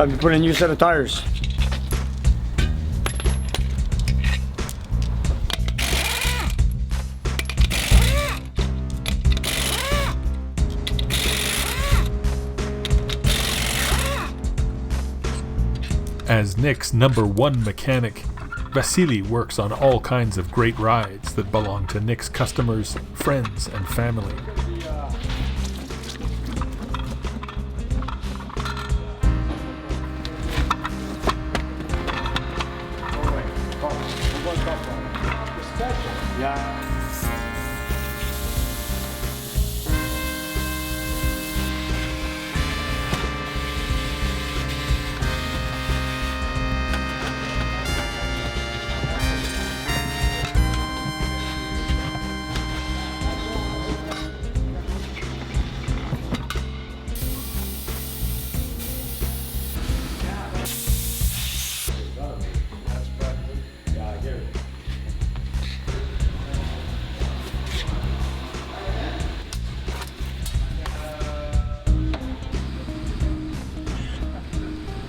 Time to put in a new set of tires. As Nick's #1 mechanic, Vasilis works on all kinds of great rides that belong to Nick's customers, friends, and family. Yeah.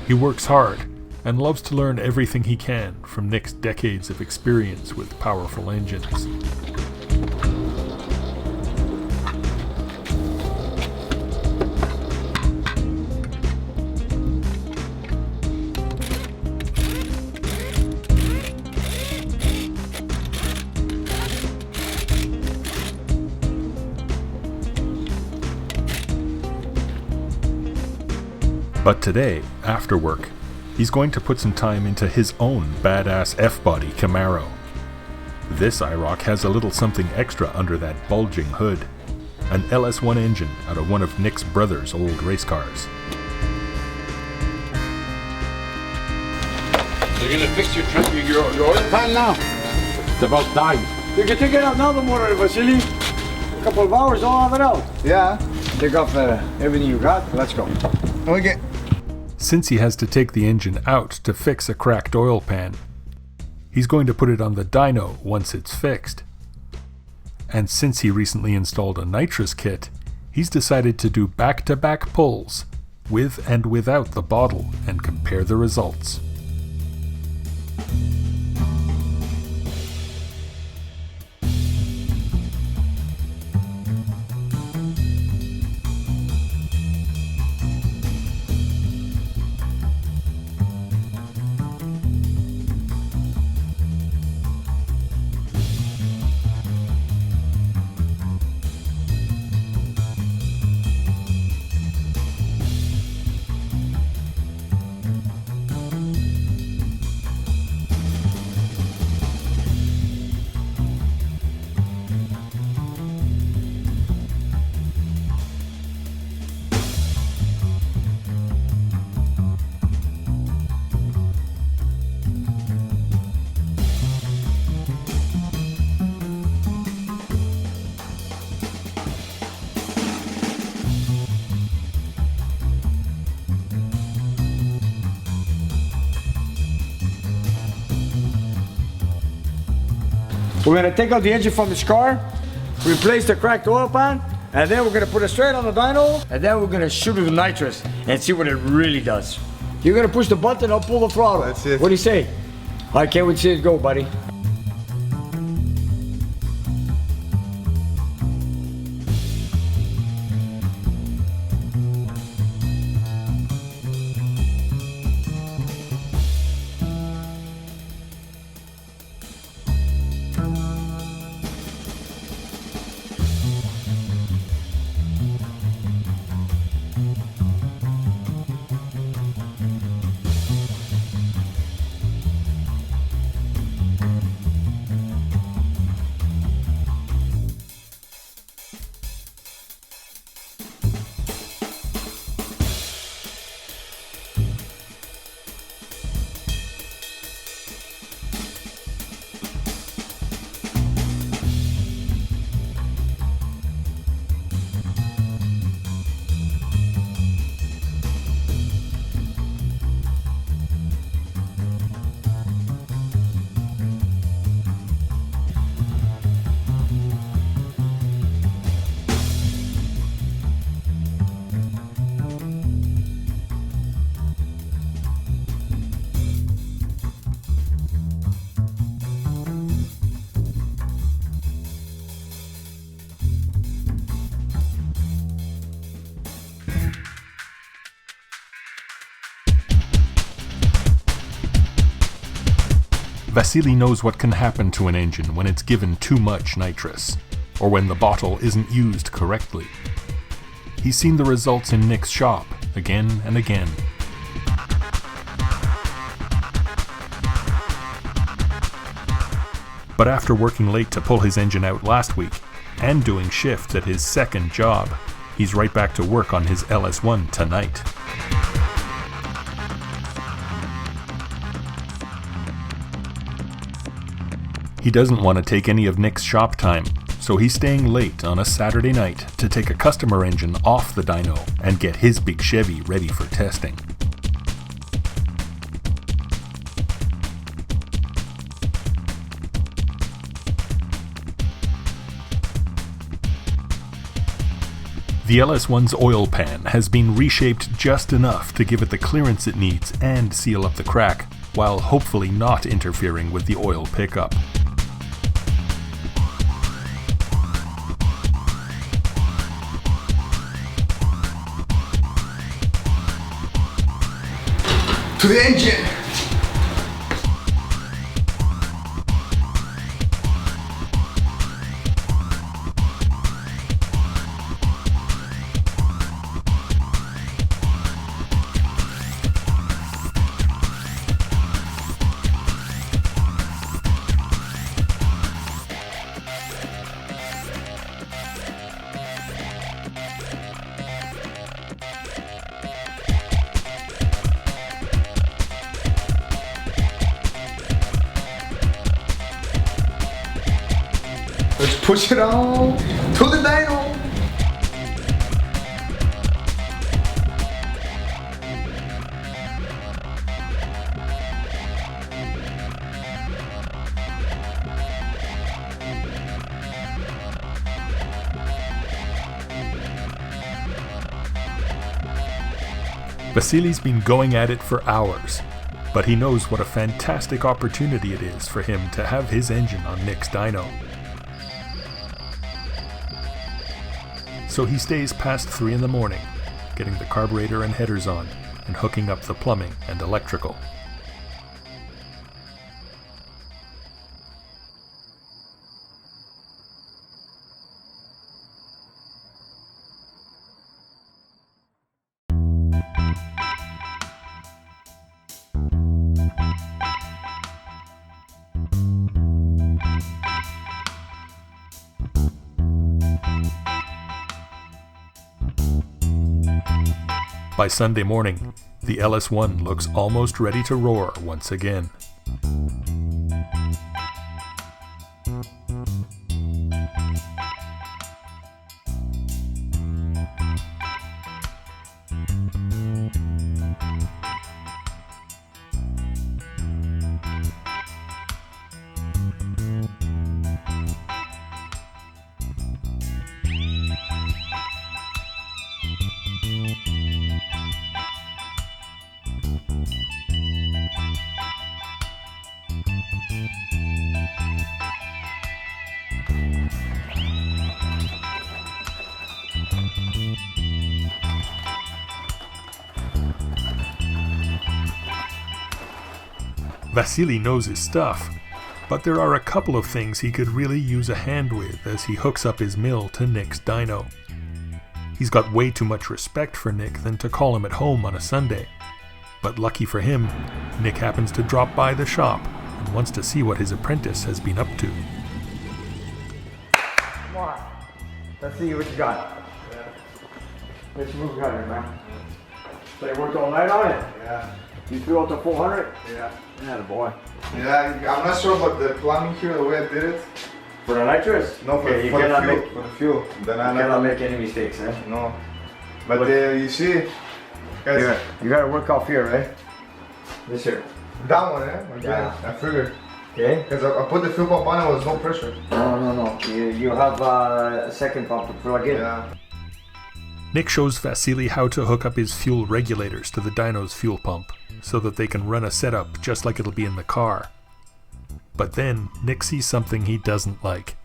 He works hard and loves to learn everything he can from Nick's decades of experience with powerful engines. But today, after work, he's going to put some time into his own badass F-body Camaro. This IROC has a little something extra under that bulging hood. An LS1 engine out of one of Nick's brother's old race cars. You're gonna fix your oil pan now? It's about time. You can take it out now, the motor, Vasily. A couple of hours, I'll have it out. Yeah. Take off everything you got. Let's go. Okay. Since he has to take the engine out to fix a cracked oil pan, he's going to put it on the dyno once it's fixed. And since he recently installed a NITROUS kit, he's decided to do back-to-back pulls, with and without the bottle, and compare the results. We're gonna take out the engine from this car, replace the cracked oil pan, and then we're gonna put it straight on the dyno, and then we're gonna shoot it with nitrous and see what it really does. You're gonna push the button, I'll pull the throttle. That's it. What do you say? I can't wait to see it go, buddy. Vasily knows what can happen to an engine when it's given too much nitrous, or when the bottle isn't used correctly. He's seen the results in Nick's shop again and again. But after working late to pull his engine out last week, and doing shifts at his second job, he's right back to work on his LS1 tonight. He doesn't want to take any of Nick's shop time, so he's staying late on a Saturday night to take a customer engine off the dyno and get his big Chevy ready for testing. The LS1's oil pan has been reshaped just enough to give it the clearance it needs and seal up the crack, while hopefully not interfering with the oil pickup. To the engine! Let's push it on to the dyno. Vasily's been going at it for hours, but he knows what a fantastic opportunity it is for him to have his engine on Nick's dyno. So he stays past 3 in the morning, getting the carburetor and headers on, and hooking up the plumbing and electrical. By Sunday morning, the LS1 looks almost ready to roar once again. Vasily knows his stuff, but there are a couple of things he could really use a hand with as he hooks up his mill to Nick's dyno. He's got way too much respect for Nick than to call him at home on a Sunday, but lucky for him, Nick happens to drop by the shop and wants to see what his apprentice has been up to. Come on, let's see what you got. Let's move got here, man. So you worked all night on it? Yeah. You threw out the 400? Yeah. Yeah, the boy. Yeah, I'm not sure about the plumbing here, the way I did it. For the nitrous? No, for, okay, for the fuel. make, For the fuel. Then you cannot make any mistakes, eh? No. But you see, guys. You gotta work off here, right? This here. That one, eh? Yeah. I figured. Okay. Because I put the fuel pump on, it was no pressure. No. You have a second pump to plug in. Yeah. Nick shows Vasily how to hook up his fuel regulators to the dyno's fuel pump, so that they can run a setup just like it'll be in the car. But then, Nick sees something he doesn't like.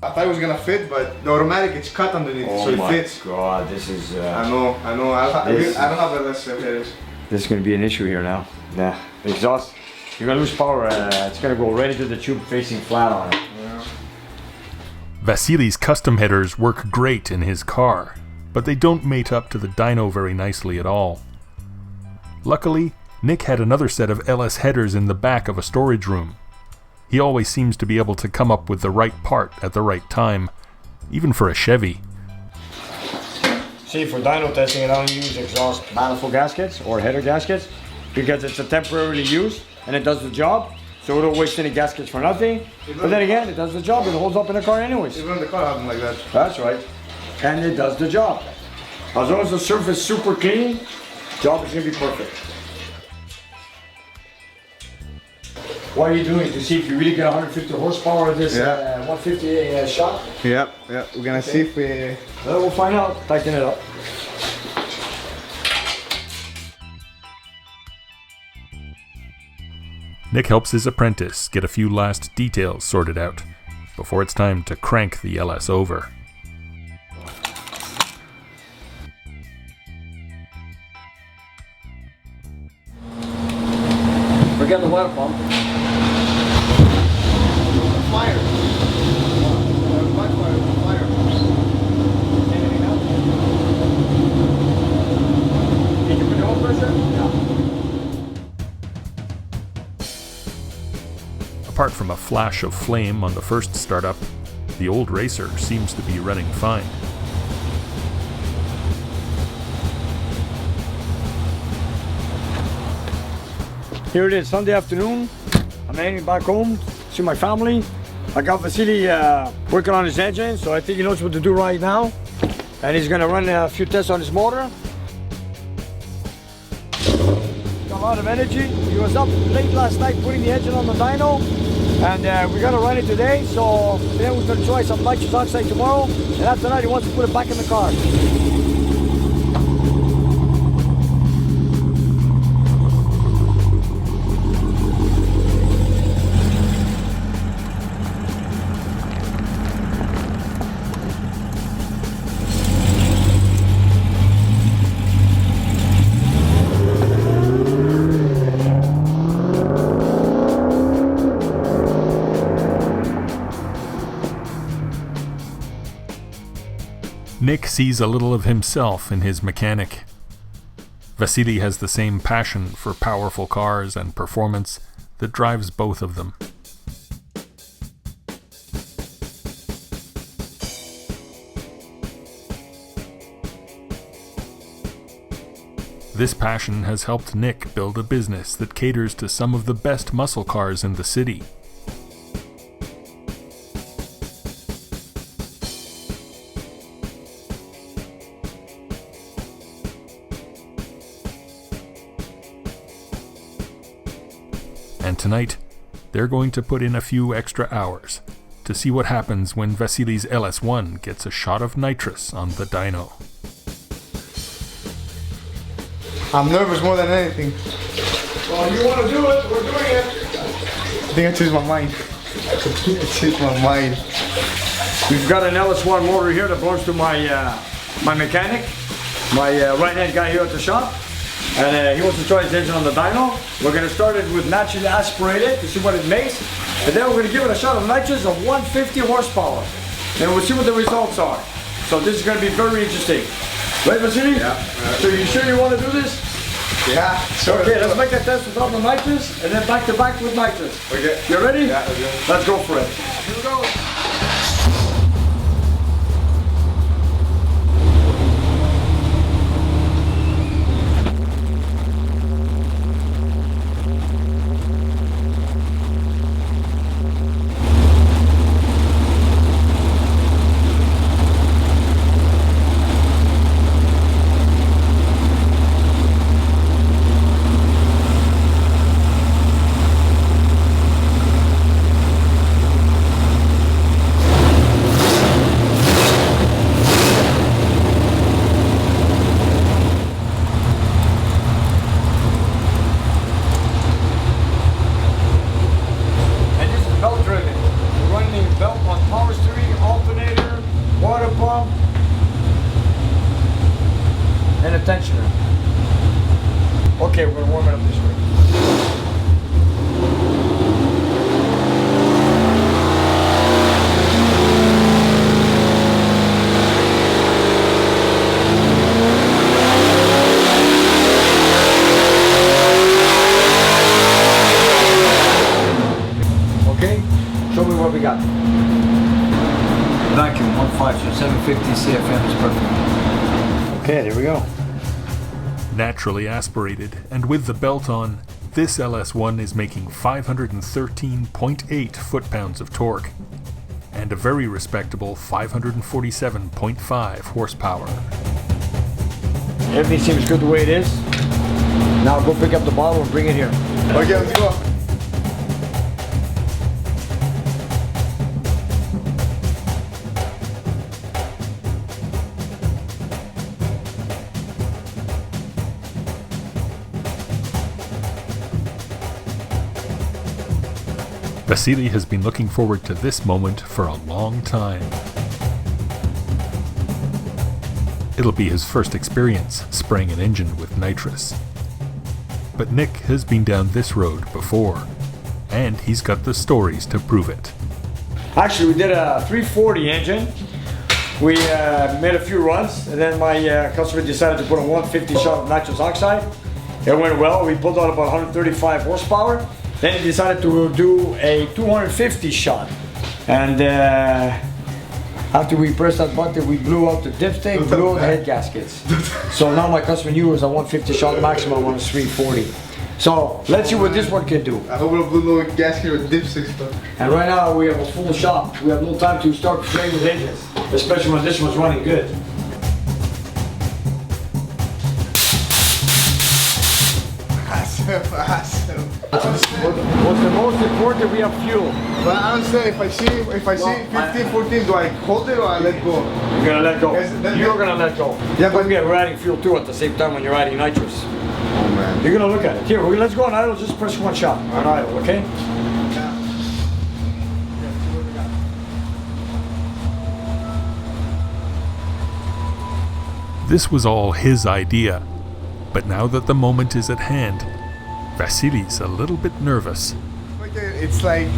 I thought it was gonna fit, but the automatic, it's cut underneath, so it fits. Oh my god, this is... I know. I don't have the less headers. This is gonna be an issue here now. Yeah, the exhaust you're gonna lose power. It's gonna go right into the tube facing flat on it. Vasilis' custom headers work great in his car, but they don't mate up to the dyno very nicely at all. Luckily, Nick had another set of LS headers in the back of a storage room. He always seems to be able to come up with the right part at the right time, even for a Chevy. See, for dyno testing, I don't use exhaust manifold gaskets or header gaskets because it's a temporarily used and it does the job. So we don't waste any gaskets for nothing. But then again, it does the job. It holds up in the car anyways. Even the car has them like that. That's right. And it does the job. As long as the surface is super clean, job is gonna be perfect. What are you doing to see if you really get 150 horsepower of this 150 shot? Yep. We're gonna see if we. Well, we'll find out. Tighten it up. Nick helps his apprentice get a few last details sorted out before it's time to crank the LS over. Forget the water pump. Fire. Fire. Anything else? Did you put the oil pressure? Yeah. Apart from a flash of flame on the first startup, the old racer seems to be running fine. Here it is, Sunday afternoon. I'm heading back home to see my family. I got Vasily working on his engine, so I think he knows what to do right now. And he's gonna run a few tests on his motor. Got a lot of energy. He was up late last night putting the engine on the dyno. And we're gonna run it today, so then we're gonna try some nitrous oxide tomorrow. And after that, he wants to put it back in the car. Nick sees a little of himself in his mechanic. Vasily has the same passion for powerful cars and performance that drives both of them. This passion has helped Nick build a business that caters to some of the best muscle cars in the city. And tonight, they're going to put in a few extra hours to see what happens when Vasilis' LS1 gets a shot of nitrous on the dyno. I'm nervous more than anything. Well, you want to do it, we're doing it. I think I changed my mind. We've got an LS1 motor here that belongs to my my mechanic, my right-hand guy here at the shop. And he wants to try his engine on the dyno. We're going to start it with naturally aspirated to see what it makes. And then we're going to give it a shot of nitrous of 150 horsepower. And we'll see what the results are. So this is going to be very interesting. Right, Vasily? Yeah. So you sure you want to do this? Yeah, sure. Okay, let's make a test without the nitrous and then back to back with nitrous. Okay. You ready? Yeah, okay. Let's go for it. Here we go. Okay, we're gonna warm it up this way. me what we got. Vacuum 1.5, so 750 CFM is perfect. Okay, there we go. Naturally aspirated, and with the belt on, this LS1 is making 513.8 foot-pounds of torque, and a very respectable 547.5 horsepower. Everything seems good the way it is. Now go pick up the bottle and bring it here. Okay, let's go. Vasily has been looking forward to this moment for a long time. It'll be his first experience spraying an engine with nitrous. But Nick has been down this road before, and he's got the stories to prove it. Actually, we did a 340 engine. We made a few runs, and then my customer decided to put a 150 shot of nitrous oxide. It went well. We pulled out about 135 horsepower. Then he decided to do a 250 shot. And after we pressed that button, we blew out the dipstick, blew out the head gaskets. So now my customer knew it was a 150 shot maximum on a 340. So let's see what this one can do. I hope we blew no gasket with dipstick stuff. And right now we have a full shop. We have no time to start playing with engines, especially when this one's running good. What's the most important? We have fuel. But I don't say if I see 15, 14, do I hold it or I let go? You're gonna let go. You're gonna let go. Yeah, but we're adding fuel too at the same time when you're adding nitrous. oh man. You're gonna look at it. Here, let's go on idle. Just press one shot on idle, okay? This was all his idea, but now that the moment is at hand, Vasily's a little bit nervous. It's like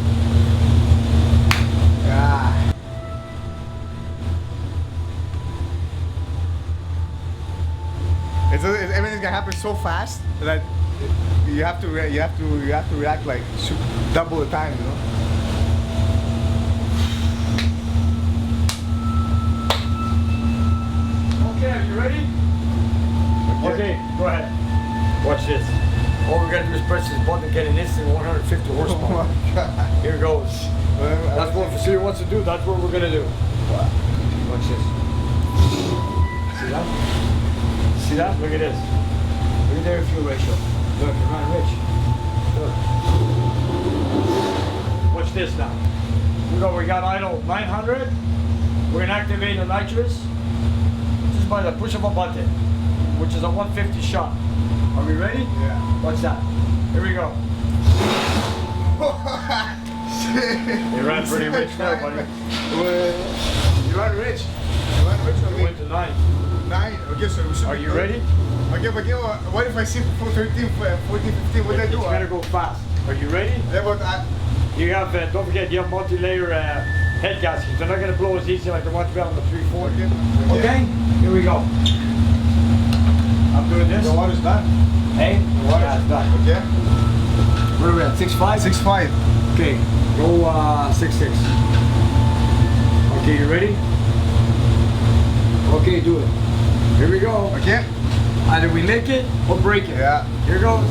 everything's gonna happen so fast that you have to react like double the time, you know. Okay, are you ready? Okay, go ahead. Watch this. All we gotta do is press this button and get an instant 150 horsepower. Oh my God. Here goes. That's what Vasily wants to do. That's what we're gonna do. Watch this. See that? See that? Look at this. Look at their fuel ratio. Look, you're not rich. Look. Watch this now. We got idle 900. We're gonna activate the nitrous just by the push of a button, which is a 150 shot. Are we ready? Yeah. Watch that. Here we go. You ran pretty rich there, buddy. You ran rich. You ran rich on We me. went to 9. 9. Okay, so we should Are be you good. ready? Okay, but what if I see 13, 14, 15? What do I do? It's gonna go fast. Are you ready? Yeah, but You have, don't forget, you have multi-layer head gaskets. They're not gonna blow as easy like the ones we have on the 340. Okay? Here we go. I'm doing this. the water's done. Hey? The water's Yeah, it's done. Okay. What are we at? 6.5? 6.5. Okay. Go 6.6. Okay, you ready? Okay, do it. Here we go. Okay. Either we lick it or break it. Yeah. Here goes.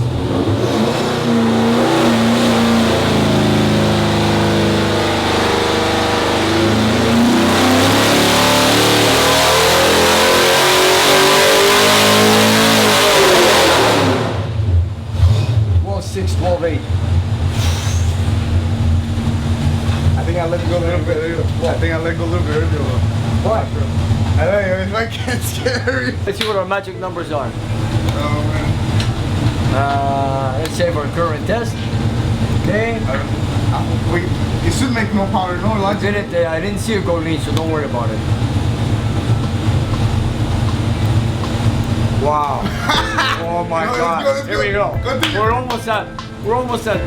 Well, 6, 12, 8. I think I let it go a little bit earlier. I think I let it go a little bit earlier. What? I know, it's like it's scary. Let's see what our magic numbers are. Oh man. Let's save our current test. Okay. It should make no power, no lunch. I didn't see it go lean, so don't worry about it. Wow. Oh my No, let's God. go, let's Here go. we go. Continue. We're almost at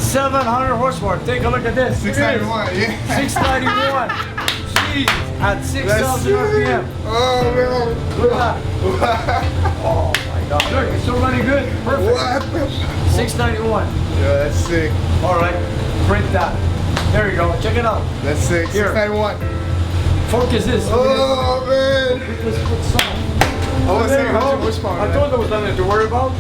700 horsepower. Take a look at this. Look at this. 691, yeah. 691. Jeez. At 6,000 RPM. Oh man. Look at that. Oh my God. Look, it's still running good. Perfect. What? 691. Yeah, that's sick. All right. Print that. There you go. Check it out. That's sick. Here. 691. Focus this. Oh man. Let's put some. I was There saying you go. 100 horsepower. I told you there was nothing to worry about.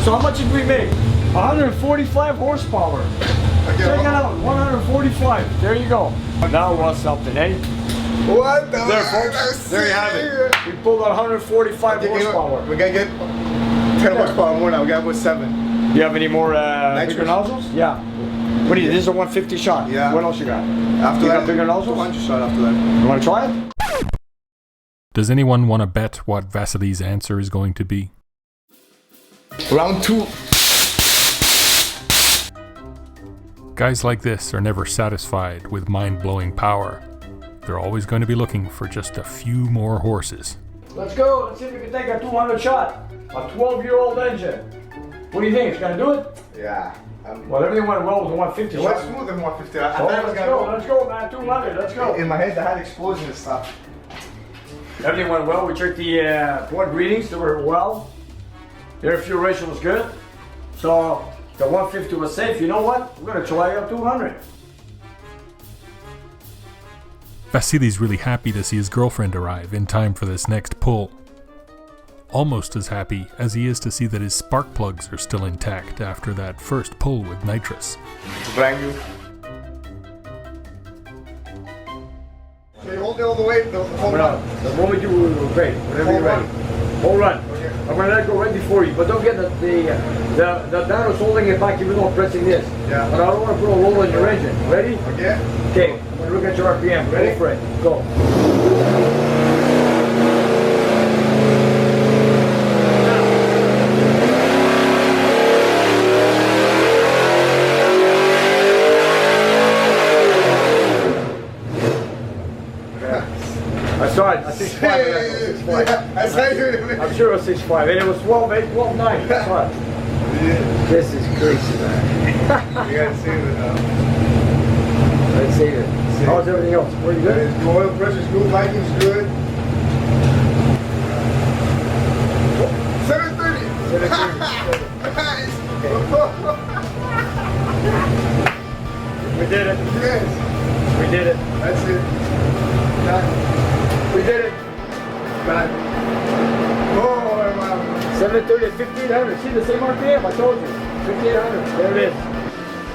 So how much did we make? 145 horsepower. Okay, Check it out. 145. There you go. Now what's something, eh? What the? There, folks. There you have it. We pulled out 145 horsepower. We gotta get 10 horsepower more now. We got with 7. Do you have any more Nitrous. bigger nozzles? Yeah. What do you? This is a 150 shot. Yeah. What else you got? After You that, got bigger nozzles? 200 shot after that. You want to try it? Does anyone want to bet what Vasilis' answer is going to be? Round 2. Guys like this are never satisfied with mind-blowing power. They're always going to be looking for just a few more horses. Let's go. Let's see if we can take a 200 shot. A 12-year-old engine. What do you think? It's gonna do it? Yeah. Well, everything went well with the 150 It went shot. smooth than 150. I Oh, thought it was let's gonna go. go. Let's go, man. 200. Let's go. In my head, I had explosion and stuff. Everything went well. We checked the blood readings. They were well. The air fuel ratio was good. So the 150 was safe. You know what? We're gonna try out 200. Vasilis really happy to see his girlfriend arrive in time for this next pull. Almost as happy as he is to see that his spark plugs are still intact after that first pull with nitrous. Brand new. So you hold it all the way, the whole run. The moment you will break, whenever you're ready. Whole run. Okay. I'm gonna let it go right before you, but don't get the dyno's holding it back even though I'm pressing this. Yeah. But I don't want to put a roll in your engine. Ready? Okay. Okay. I'm gonna look at your RPM. Ready? Go for it. Go. I saw it. I 6'5". Yeah, I saw you. I'm sure it was 6'5", and it was 12'8", 12'9". I saw it. Yeah. This is crazy, man. You gotta save it now. Let's see it. How's everything else? Were you good? The oil pressure's good, Viking's good. 730. 730. Nice. We did it. Yes. We did it. That's it. Done. We did it. Done. Oh, wow. 730 at 1500. See the same RPM? I told you. 1500. There it is.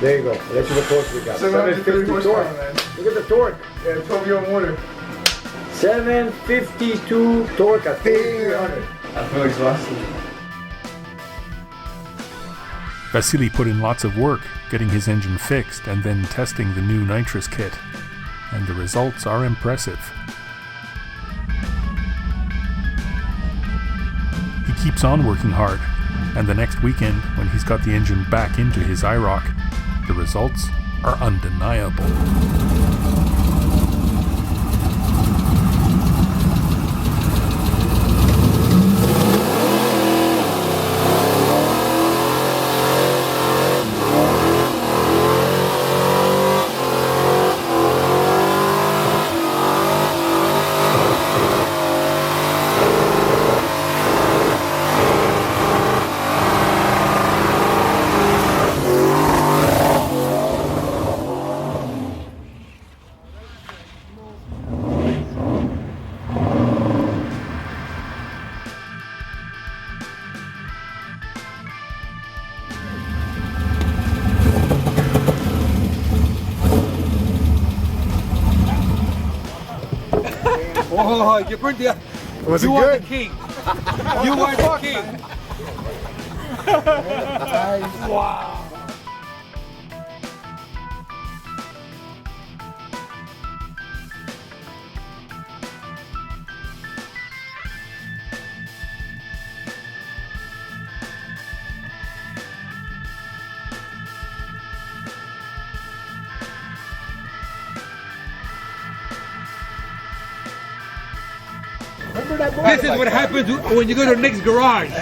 There you go. That's what torque we got. 730 horsepower, torque. man. Look at the torque. Yeah, 12-year-old motor. 752 torque at 1500. I feel exhausted. Vasily put in lots of work getting his engine fixed and then testing the new nitrous kit, and the results are impressive. He keeps on working hard, and the next weekend, when he's got the engine back into his IROC, the results are undeniable. Oh, you burned the. Was You it are the good? king. You are the king. Wow. This is what happens when you go to Nick's garage.